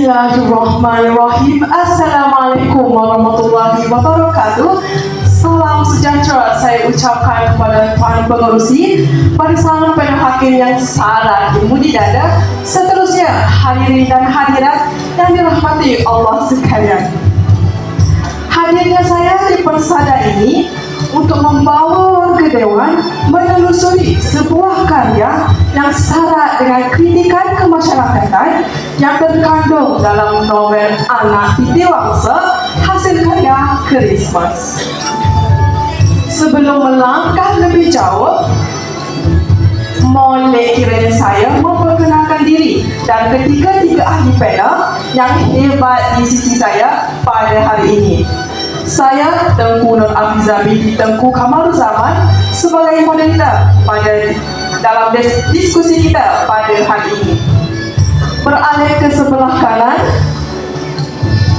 Bismillahirrahmanirrahim. Assalamualaikum warahmatullahi wabarakatuh. Salam sejahtera saya ucapkan kepada Tuan Pengerusi, barisan Panel Hakim yang sangat dimudi dada, seterusnya hadirin dan hadirat yang dirahmati Allah sekalian. Hadirnya saya di persada ini untuk membawa warga Dewan menelusuri sebuah karya yang syarat dengan kritikan kemasyarakatan yang terkandung dalam novel Anak Titi Wangsa hasil karya Christmas. Sebelum melangkah lebih jauh, boleh kiranya saya memperkenalkan diri dan ketiga-tiga ahli panel yang hebat di sisi saya pada hari ini. Saya Tengku Nur Afizah binti Tengku Kamaruzaman sebagai moderator dalam diskusi kita pada hari ini. Beralih ke sebelah kanan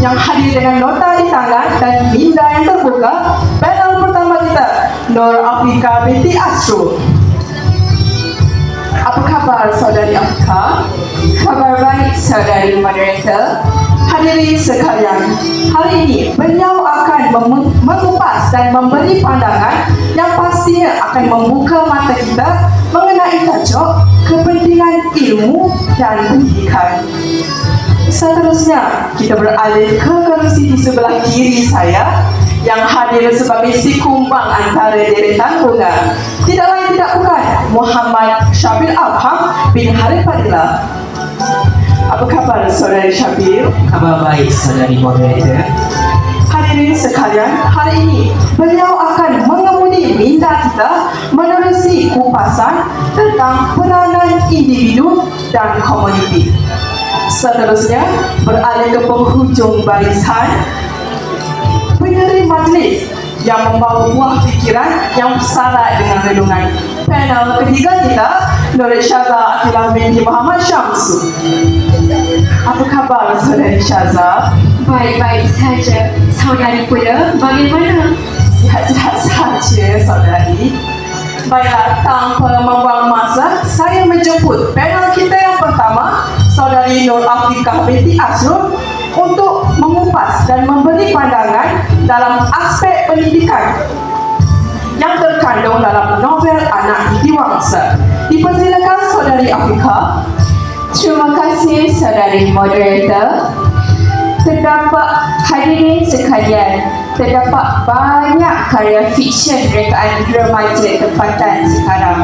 yang hadir dengan nota di tangan dan minda yang terbuka, panel pertama kita, Nur Afrika binti Asrul. Apa khabar saudari Afrika? Kabar baik saudari moderator. Hadirin sekalian, hari ini beliau akan mengupas dan memberi pandangan yang pastinya akan membuka mata kita mengenai tajuk kepentingan ilmu dan pendidikan. Seterusnya, kita beralih ke kerusi di sebelah kiri saya yang hadir sebagai si kumbang antara deretan bunga. Tidak lain tidak bukan Muhammad Syabil Abham bin Harith Fadilah. Apa khabar saudari Syabil? Kabar baik saudari moderator. Hadirin sekalian, hari ini beliau akan mengemudi minda kita menerusi kupasan tentang peranan individu dan komuniti. Seterusnya, beralih ke penghujung barisan, pendiri majlis yang membawa buah fikiran yang syarat dengan renungan. Panel ketiga kita, Nur Syaza Akilah binti Muhammad Syamsu. Apa khabar saudari Syaza? Baik-baik saja. Saudari pula bagaimana? Sihat-sihat saja saudari. Baiklah, tanpa membuang masa, saya menjemput panel kita yang pertama, saudari Nur Afrika binti Asrul, untuk mengupas dan memberi pandangan dalam aspek pendidikan yang terkandung dalam novel Anak Titi Wangsa. Dipersilakan saudari Afrika. Terima kasih saudari moderator. Terdapat hadirin sekalian, terdapat banyak karya fiksyen rekaan remaja tempatan sekarang.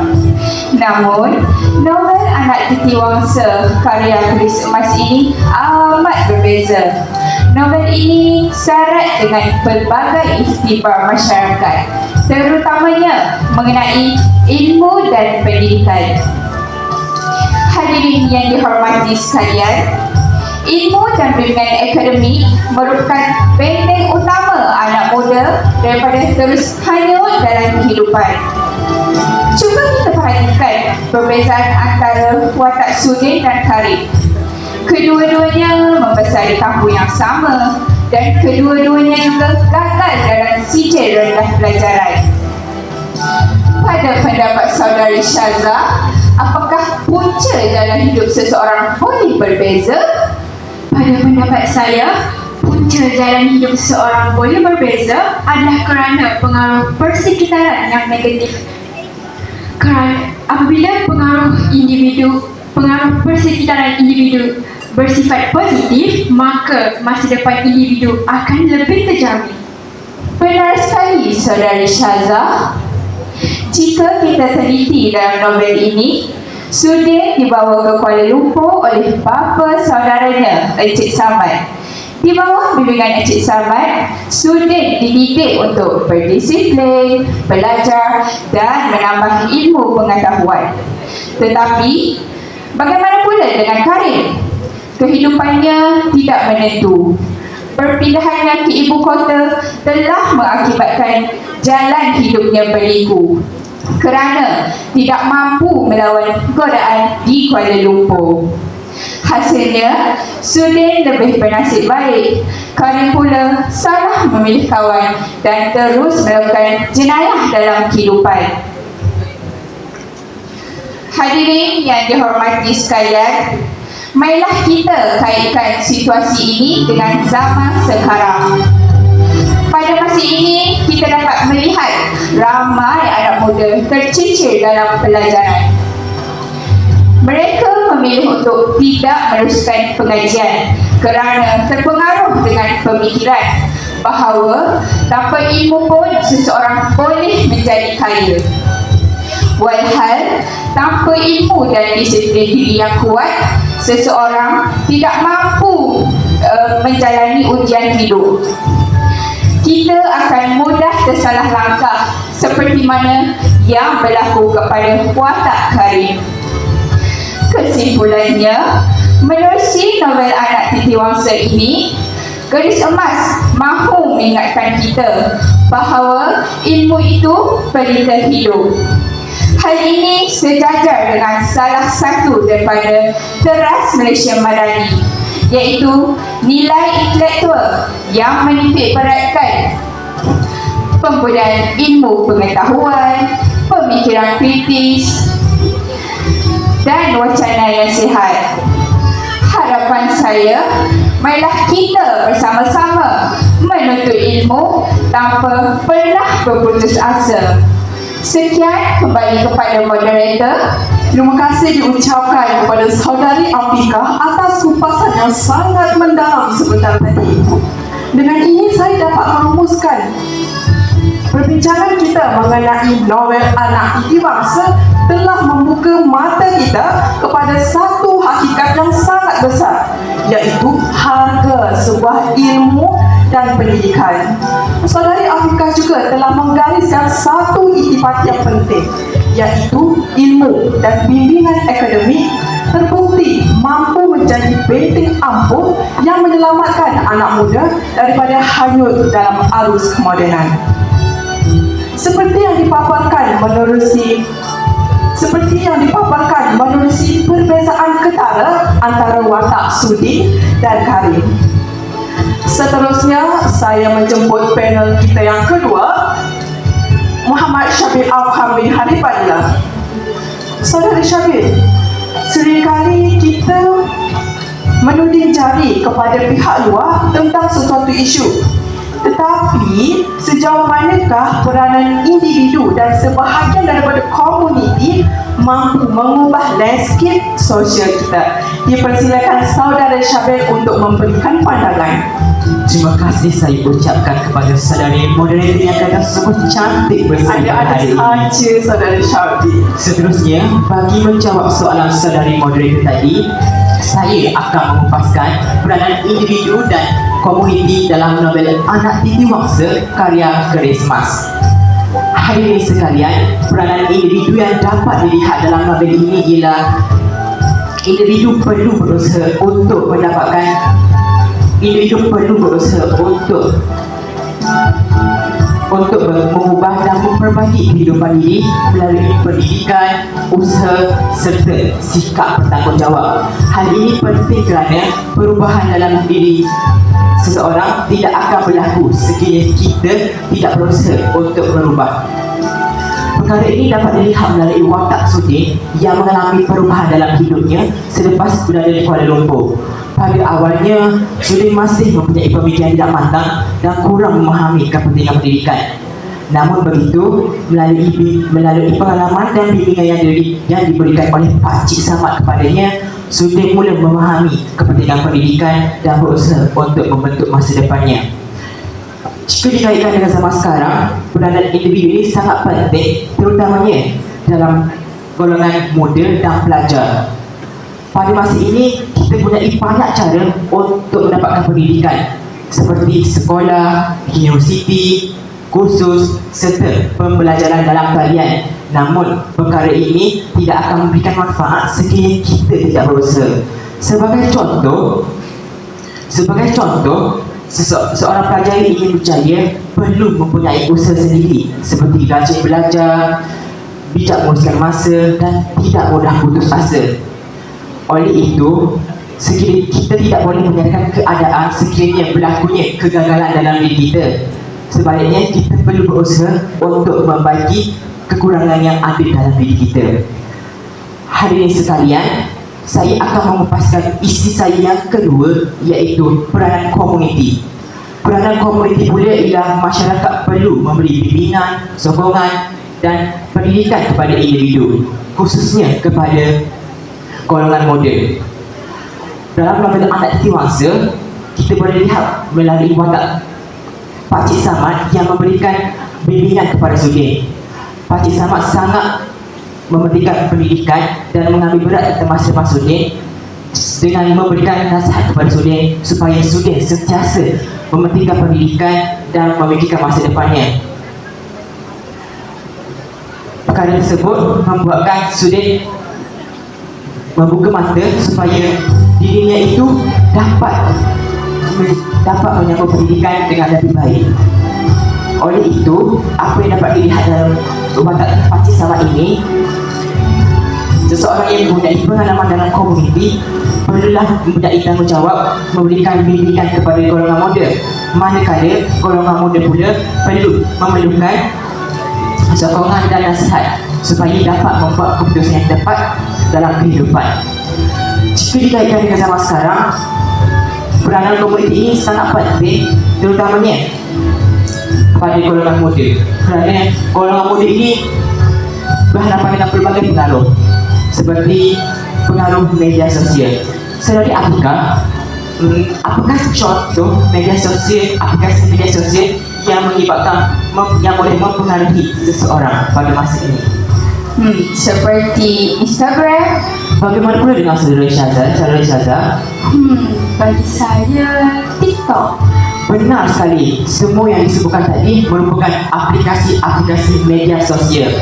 Namun, novel Anak Titi Wangsa karya Christmas ini amat berbeza. Novel ini syarat dengan pelbagai ikhtibar masyarakat, terutamanya mengenai ilmu dan pendidikan. Hadirin yang dihormati sekalian, ilmu dan bimbingan akademik merupakan benteng utama anak muda daripada terus hanyut dalam kehidupan. Cuba kita perhatikan perbezaan antara watak Sudin dan Karim. Kedua-duanya membesar di kampung yang sama dan kedua-duanya juga gagal dalam sijil rendah pelajaran. Pada pendapat saudari Syaza, apakah punca dalam hidup seseorang boleh berbeza? Pada pendapat saya, punca dalam hidup seseorang boleh berbeza adalah kerana pengaruh persekitaran yang negatif. Kerana apabila pengaruh persekitaran individu bersifat positif, maka masa depan individu akan lebih terjamin. Benar sekali saudari Syaza. Jika kita teliti dalam novel ini, Sudin dibawa ke Kuala Lumpur oleh bapa saudaranya, Encik Samad. Di bawah bimbingan Encik Samad, Sudin dididik untuk berdisiplin, belajar dan menambah ilmu pengetahuan. Tetapi, bagaimana pula dengan Karim? Kehidupannya tidak menentu. Perpindahannya ke ibu kota telah mengakibatkan jalan hidupnya berliku kerana tidak mampu melawan godaan di Kuala Lumpur. Hasilnya, Sudin lebih bernasib baik. Karim pula salah memilih kawan dan terus melakukan jenayah dalam kehidupan. Hadirin yang dihormati sekalian, Marilah kita kaitkan situasi ini dengan zaman sekarang. Pada masa ini, kita dapat melihat ramai anak muda tercicir dalam pelajaran. Mereka memilih untuk tidak meneruskan pengajian kerana terpengaruh dengan pemikiran bahawa tanpa ilmu pun seseorang boleh menjadi kaya. Walhal, tanpa ilmu dan disiplin diri yang kuat, seseorang tidak mampu menjalani ujian hidup. Kita akan mudah tersalah langkah seperti mana yang berlaku kepada watak Karim. Kesimpulannya, menerusi novel anak Titi Wangsa ini, Gadis Emas mahu mengingatkan kita bahawa ilmu itu pelita hidup. Hal ini sejajar dengan salah satu daripada teras Malaysia Madani, iaitu nilai intelektual yang menitik beratkan pembudayaan ilmu pengetahuan, pemikiran kritis dan wacana yang sihat. Harapan saya, marilah kita bersama-sama menuntut ilmu tanpa pernah berputus asa. Sekian, kembali kepada moderator. Terima kasih diucapkan kepada saudari Afika atas kupasan yang sangat mendalam sebentar tadi. Dengan ini saya dapat merumuskan perbincangan kita mengenai novel anak Titi Wangsa telah membuka mata kita kepada satu hakikat yang sangat besar, iaitu harga sebuah ilmu dan pendidikan. Saudari Afika juga telah menggariskan satu iktifat yang penting, iaitu ilmu dan bimbingan akademik terbukti mampu menjadi benteng ampuh yang menyelamatkan anak muda daripada hanyut dalam arus kemodenan. Seperti yang dipaparkan menerusi perbezaan ketara antara watak Sudin dan Karim. Seterusnya, saya menjemput panel kita yang kedua, Muhammad Syabir Afham bin Harith Fadilah. Saudara Syabir, seringkali kita menuding jari kepada pihak luar tentang sesuatu isu. Tetapi, sejauh manakah peranan individu dan sebahagian daripada komuniti mampu mengubah landscape sosial kita? Dipersilakan saudara Syabir untuk memberikan pandangan. Terima kasih saya ucapkan kepada saudari moderator yang kata sungguh cantik bersama hari ini. Saja saudara Syabir. Seterusnya, bagi menjawab soalan saudari moderator tadi, saya akan mengupaskan peranan individu dan komuniti dalam novel Anak Titi Wangsa karya Gadis Emas. Hadirin sekalian, peranan individu yang dapat dilihat dalam novel ini ialah individu perlu berusaha untuk mengubah dan memperbaiki kehidupan diri melalui pendidikan, usaha serta sikap bertanggungjawab. Hal ini penting kerana perubahan dalam diri seseorang tidak akan berlaku sekiranya kita tidak berusaha untuk merubah. Perkara ini dapat dilihat melalui watak Sudin yang mengalami perubahan dalam hidupnya selepas berada di Kuala Lumpur. Pada awalnya, Sudin masih mempunyai pemikiran tidak matang dan kurang memahami kepentingan pendidikan. Namun begitu, melalui pengalaman dan bimbingan yang diberikan oleh Pak Cik Samad kepadanya, Sudin mula memahami kepentingan pendidikan dan berusaha untuk membentuk masa depannya. Jika dikaitkan dengan zaman sekarang, peranan individu ini sangat penting, terutamanya dalam golongan muda dan pelajar. Pada masa ini, kita mempunyai banyak cara untuk mendapatkan pendidikan seperti sekolah, universiti, kursus serta pembelajaran dalam talian. Namun, perkara ini tidak akan memberikan manfaat sekiranya kita tidak berusaha. Sebagai contoh, seorang pelajar yang ingin berjaya perlu mempunyai usaha sendiri seperti rajin belajar, bijak menguruskan masa dan tidak mudah putus asa. Oleh itu, sekiranya kita tidak boleh membiarkan keadaan sekiranya berlakunya kegagalan dalam diri kita. Sebaliknya, kita perlu berusaha untuk membaiki kekurangan yang ada dalam diri kita. Hadirin sekalian, saya akan memupaskan isi saya yang kedua, iaitu peranan komuniti. Peranan komuniti pula ialah masyarakat perlu memberi bimbingan, sokongan dan pendidikan kepada individu, khususnya kepada golongan muda. Dalam lembaga anak dewasa, kita boleh lihat melalui watak Pakcik Samad yang memberikan bimbingan kepada sudin. Pakcik Samad sangat mementingkan pendidikan dan mengambil berat teman-teman sudin dengan memberikan nasihat kepada sudin supaya sudin sentiasa mementingkan pendidikan dan memikirkan masa depannya. Perkara tersebut membuatkan sudin membuka mata supaya dirinya itu dapat menyambung pendidikan dengan lebih baik. Oleh itu, apa yang dapat dilihat dalam watak Pakcik Samad ini, seseorang yang mempunyai pengalaman dalam komuniti perlulah mempunyai tanggungjawab memberikan bimbingan kepada golongan muda, manakala golongan muda pula perlu memerlukan sokongan dan nasihat supaya dapat membuat keputusan yang tepat dalam kehidupan. Jika dikaitkan dengan zaman sekarang, peranan komuniti ini sangat penting, terutamanya kepada golongan muda, kerana golongan muda ini berhadapan dengan pelbagai pengaruh seperti pengaruh media sosial. Saudari, apakah contoh media sosial, aplikasi media sosial yang menyebabkan yang boleh mempengaruhi seseorang pada masa ini? Seperti Instagram. Bagaimana pula dengan saudara Syazah? Bagi saya TikTok. Benar sekali, semua yang disebutkan tadi merupakan aplikasi-aplikasi media sosial.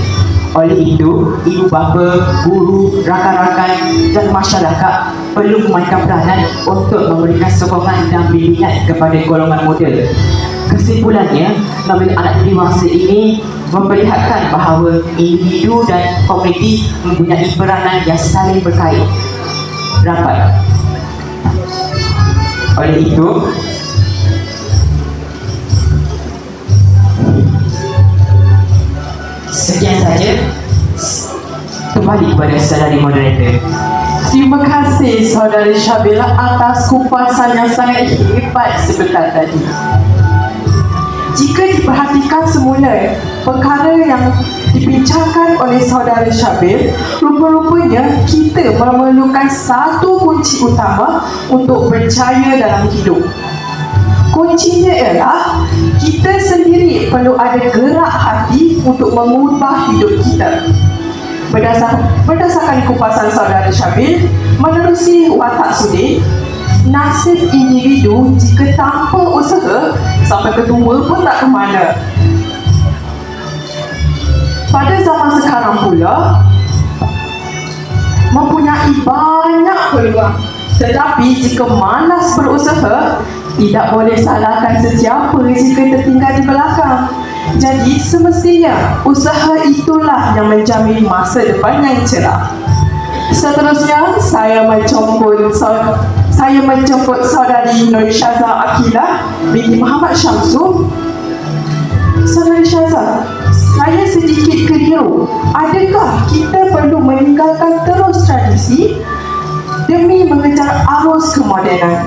Oleh itu, ibu bapa, guru, rakan-rakan dan masyarakat perlu memainkan peranan untuk memberikan sokongan dan bimbingan kepada golongan muda. Kesimpulannya, lembaga anak dewasa ini memperlihatkan bahawa individu dan komuniti mempunyai peranan yang saling berkait rapat. Oleh itu, sekian saja. Kembali kepada saudari moderator. Terima kasih Saudari Syabila atas kupasan yang sangat hebat sebentar tadi. Jika diperhatikan semula perkara yang dibincangkan oleh Saudari Syabil, rupa-rupanya kita memerlukan satu kunci utama untuk berjaya dalam hidup. Kuncinya ialah kita sendiri perlu ada gerak hati untuk mengubah hidup kita. Berdasarkan kupasan Saudari Syabil, menerusi watak sudin, nasib individu jika tanpa usaha sampai ketua pun tak ke mana. Pada zaman sekarang pula, mempunyai banyak peluang, tetapi jika malas berusaha, tidak boleh salahkan sesiapa jika tertinggal di belakang. Jadi semestinya usaha itulah yang menjamin masa depan yang cerah. Seterusnya, saya menjemput Saudari Nur Syazah Akilah binti Muhammad Syamsu. Saudari Syazah, saya sedikit keliru. Adakah kita perlu meninggalkan terus tradisi demi mengejar arus kemodenan?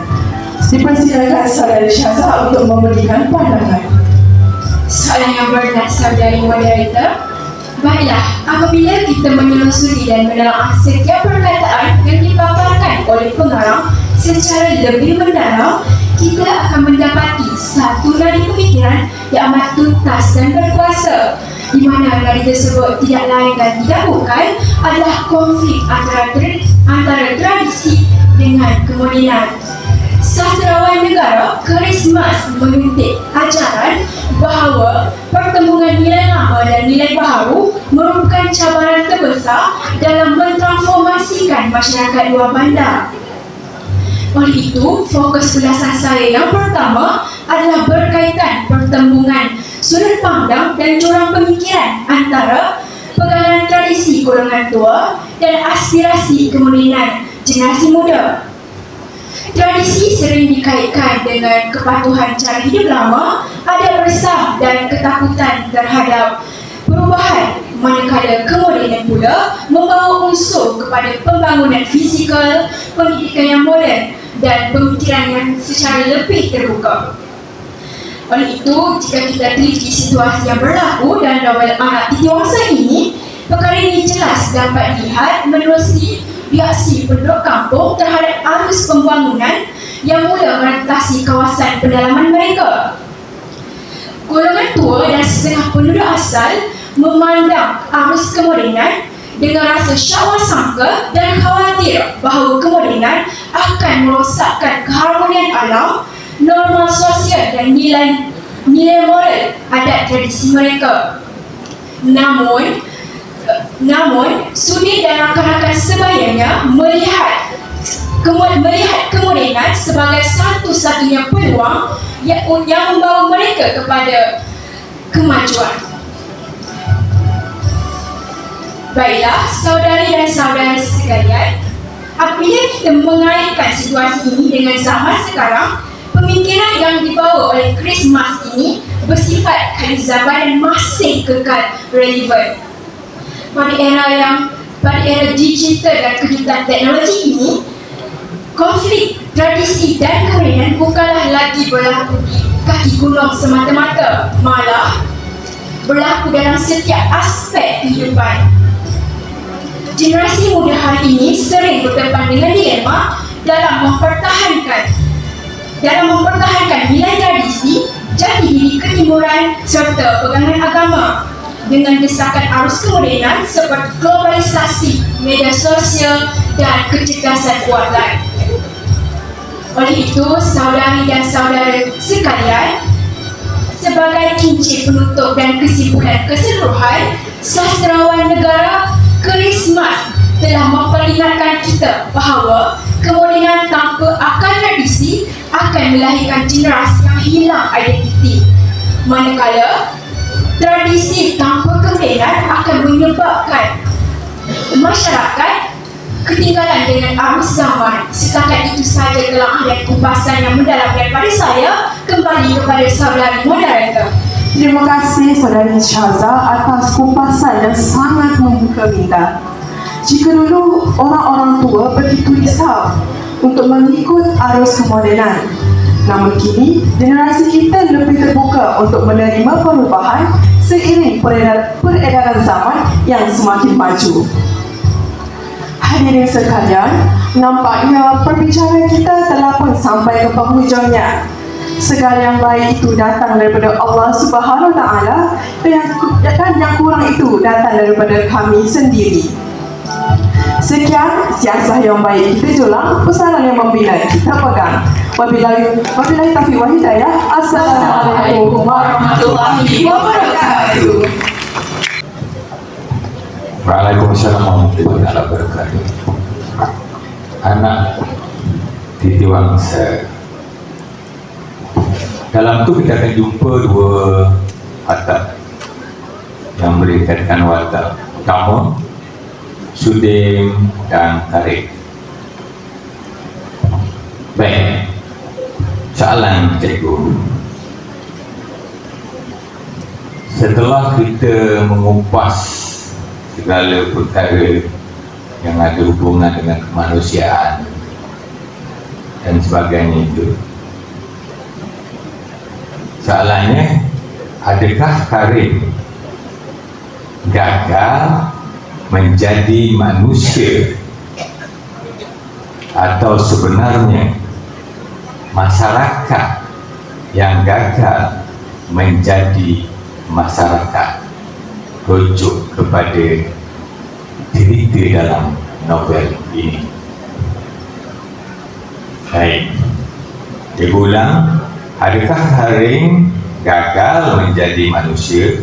Dipersilakan Saudari Syazah untuk memberikan pandangan. Soalan yang bernas, saudari moderator. Baiklah, apabila kita menelusuri dan menelaah setiap perkataan yang dipaparkan oleh pengarang secara lebih mendalam, kita akan mendapati satu nadi pemikiran yang amat tuntas dan berkuasa, di mana nadi tersebut tidak lain dan tidak bukan adalah konflik antara tradisi dengan kemodenan. Sastrawan negara Karismas menyuntik ajaran bahawa pertembungan nilai lama dan nilai baharu merupakan cabaran terbesar dalam mentransformasikan masyarakat luar bandar. Oleh itu, fokus ulasan saya yang pertama adalah berkaitan pertembungan sudut pandang dan jurang pemikiran antara pegangan tradisi golongan tua dan aspirasi kemodenan generasi muda. Tradisi sering dikaitkan dengan kepatuhan cara hidup lama, ada resah dan ketakutan terhadap perubahan Manakala kemodenan pula membawa unsur kepada pembangunan fizikal, pendidikan yang moden dan pemikiran yang secara lebih terbuka. Oleh itu, jika kita teliti situasi yang berlaku dalam novel Anak Titiwangsa ini, perkara ini jelas dapat dilihat menerusi reaksi penduduk kampung terhadap arus pembangunan yang mula merentasi kawasan pedalaman mereka. Golongan tua dan setengah penduduk asal memandang arus kemodenan dengan rasa syakwasangka dan khawatir bahawa kemodenan akan merosakkan keharmonian alam, norma sosial dan nilai moral adat tradisi mereka. Namun sudi dan rakan-rakan sebayanya melihat kemodenan sebagai satu-satunya peluang yang membawa mereka kepada kemajuan. Baiklah, saudari dan saudara sekalian, apabila kita mengaitkan situasi ini dengan zaman sekarang, pemikiran yang dibawa oleh Chris Mas ini bersifat khalizaban dan masih kekal relevan. Pada era digital dan kejutan teknologi ini, konflik tradisi dan kemodenan bukanlah lagi berlaku di kaki gunung semata-mata, malah berlaku dalam setiap aspek kehidupan. Generasi muda hari ini sering berdepan dengan dilema dalam mempertahankan nilai tradisi, jati diri ketimuran serta pegangan agama dengan desakan arus kemodenan seperti globalisasi, media sosial dan kecerdasan buatan. Oleh itu, saudari dan saudara sekalian, sebagai kincir penutup dan kesimpulan keseluruhan, sastrawan negara Chris Mas telah memperingatkan kita bahawa kemodenan tanpa akar tradisi akan melahirkan generasi yang hilang identiti. Manakala tradisi tanpa kemodenan akan menyebabkan masyarakat ketinggalan dengan arus zaman. Setakat itu saja dalam ahlian kupasan yang mendalam daripada saya. Kembali kepada saudari moderator. Terima kasih Saudari Syaza atas kupasan yang sangat membuka minda. Jika dulu orang-orang tua begitu risau untuk mengikut arus kemodenan, namun kini generasi kita lebih terbuka untuk menerima perubahan seiring peredaran zaman yang semakin maju. Hadirin sekalian, nampaknya perbicaraan kita telah pun sampai ke penghujungnya. Segala yang baik itu datang daripada Allah Subhanahu Wa Taala dan yang kurang itu datang daripada kami sendiri. Sekian siasah yang baik kita julang, pesanan yang membina kita pegang. Wabillahi taufiq wal hidayah. Assalamualaikum warahmatullahi wabarakatuh. Waalaikumsalam warahmatullahi wabarakatuh. Anak Titiwangsa. Dalam tu kita akan jumpa dua watak yang berkaitan watak. Pertama, Sudim dan Tarik. Baik, soalan cikgu. Setelah kita mengupas segala perkara yang ada hubungan dengan kemanusiaan dan sebagainya itu, soalannya, adakah Karim gagal menjadi manusia atau sebenarnya masyarakat yang gagal menjadi masyarakat? Rujuk kepada cerita dalam novel ini. Baik, diulang. Adakah Karim gagal menjadi manusia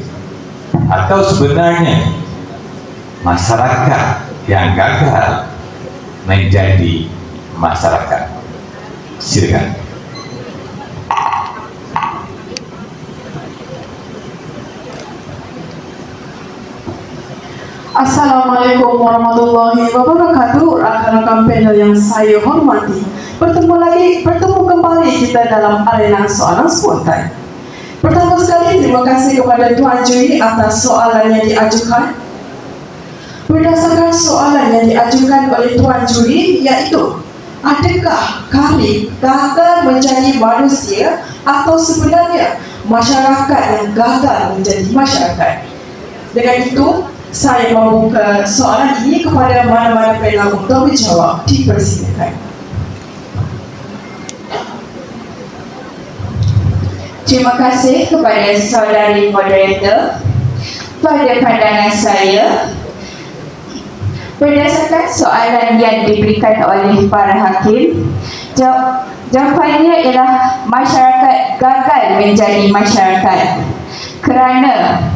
atau sebenarnya masyarakat yang gagal menjadi masyarakat? Silakan. Assalamualaikum warahmatullahi wabarakatuh. Rakan-rakan panel yang saya hormati, bertemu kembali kita dalam arena soalan spontan. Pertama sekali, terima kasih kepada Tuan Jui atas soalan yang diajukan. Berdasarkan soalan yang diajukan oleh Tuan Juri, iaitu adakah Karim gagal menjadi manusia atau sebenarnya masyarakat yang gagal menjadi masyarakat? Dengan itu, saya membuka soalan ini kepada mana-mana panel untuk menjawab. Dipersilakan. Terima kasih kepada saudari moderator. Pada pandangan saya, berdasarkan soalan yang diberikan oleh para hakim, jawapannya ialah masyarakat gagal menjadi masyarakat kerana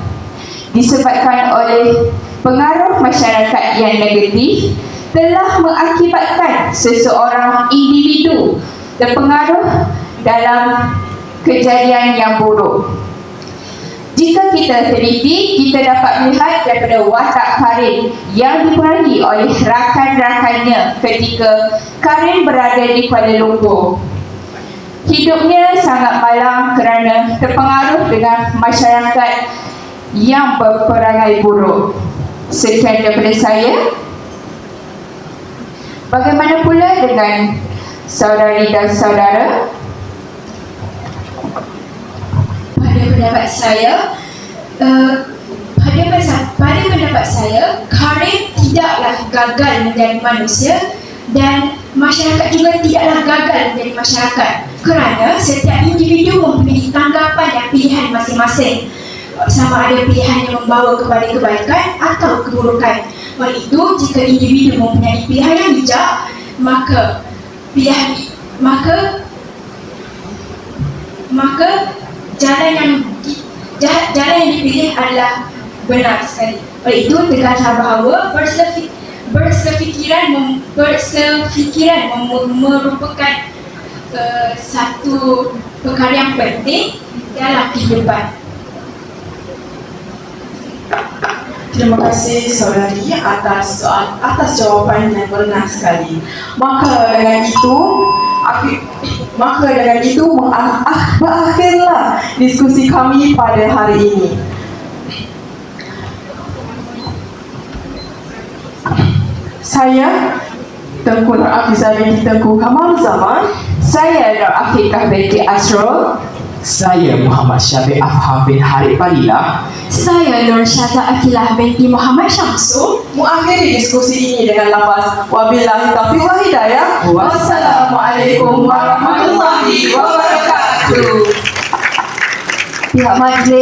disebabkan oleh pengaruh masyarakat yang negatif telah mengakibatkan seseorang individu terpengaruh dalam kejadian yang buruk. Jika kita teliti, kita dapat melihat daripada watak Karim yang dipengaruhi oleh rakan-rakannya ketika Karim berada di Kuala Lumpur. Hidupnya sangat malang kerana terpengaruh dengan masyarakat yang berperangai buruk. Sekian daripada saya. Bagaimana pula dengan saudari dan saudara? Pada pendapat saya, Karim tidaklah gagal menjadi manusia dan masyarakat juga tidaklah gagal menjadi masyarakat kerana setiap individu mempunyai tanggapan dan pilihan masing-masing, sama ada pilihan yang membawa kepada kebaikan atau keburukan. Oleh itu, jika individu mempunyai pilihan yang bijak, maka jalan yang dipilih adalah benar sekali. Oleh itu, tegaslah bahawa bersefikiran merupakan satu perkara yang penting dalam kehidupan. Terima kasih saudari atas jawapan yang benar sekali. Maka dengan itu berakhirlah diskusi kami pada hari ini. Saya Tengku Nur Afizah binti Tengku Kamal Zaman. Saya Nur Afiqah binti Asrul. Saya Muhammad Syafiq Afham bin Harith Fadilah. Saya Nur Syazah Akilah binti Muhammad Syamsul. Mengakhiri diskusi ini dengan lafaz wabillahi taufiq wal hidayah. Wassalamualaikum warahmatullahi wabarakatuh. Pihak majlis